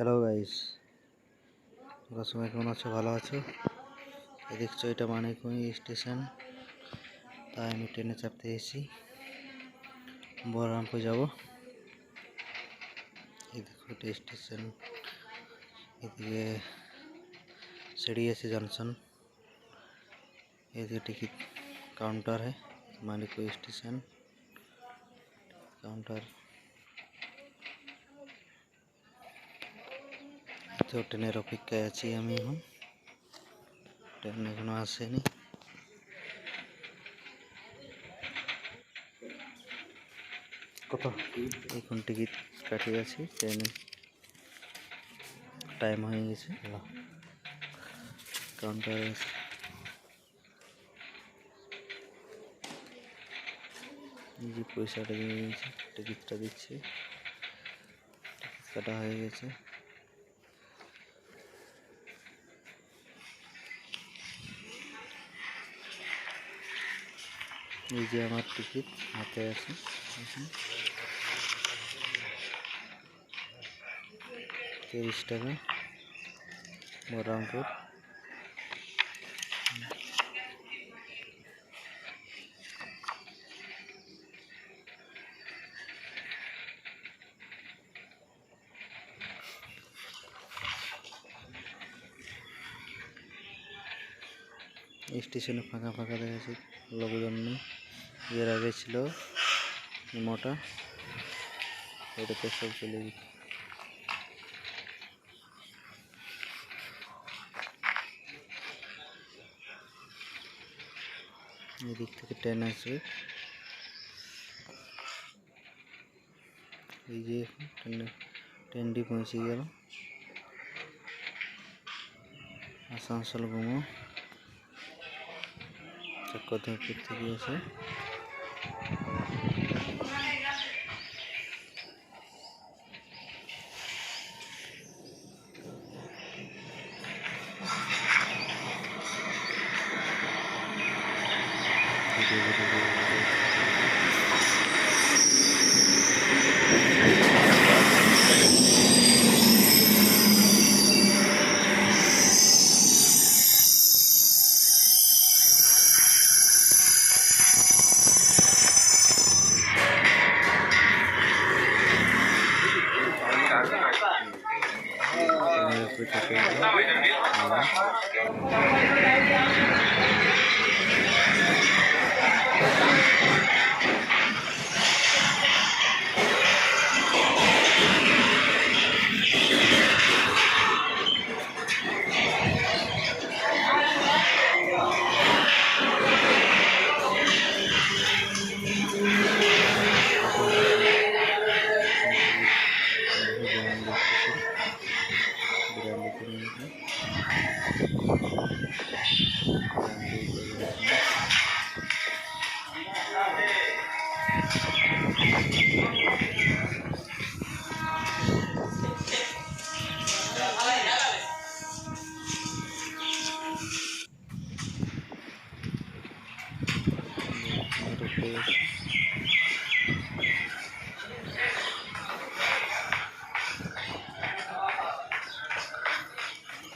Hello guys, তোমরা সবাই কেমন আছো? ভালো আছো? এই দেখছো এটা মানিকগঞ্জ স্টেশন। তাই আমি ট্রেনে চাপতে এসেছি, বহরমপুর যাব। এই দেখো এটা স্টেশন, এদিকে सीढ़ी जंक्शन, एदिके टिकट काउंटर है। Manikganj station counter. तो ट्रेनर अपेक्षाय आছি আমি এখন, ট্রেন এখনো আসেনি। কত এখন টিকিট কাটি আছি, ট্রেনে টাইম হয়ে গেছে। কাউন্টারে এই যে পয়সাটা দিয়ে নিয়েছি, টিকিটটা দিচ্ছি। টিকিট কাটা হয়ে গেছে। এই যে আমার টিকিট হাতে আছে, 30 টাকা, বহরমপুর। স্টেশনে ফাঁকা ফাঁকা দেখাচ্ছে, লোকজন নেই। এর আগে ছিল মোটা, ওটাতে সব চলে গেছে। এদিক থেকে ট্রেন আসবে। এই যে ট্রেনটি পৌঁছে গেল আসানসোল ঘুমো। চক্রধরপুর থেকে এসে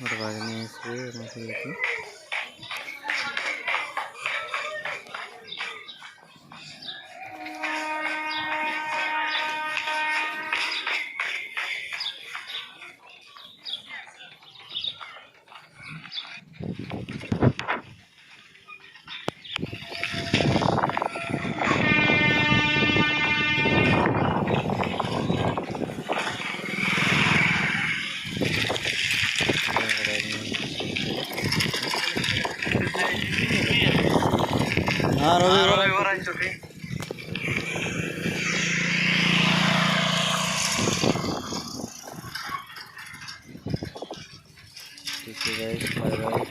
ওটা বাড়ি নিয়ে আসবে আমাকে দেখে। ठीक है गाइस, बाय बाय।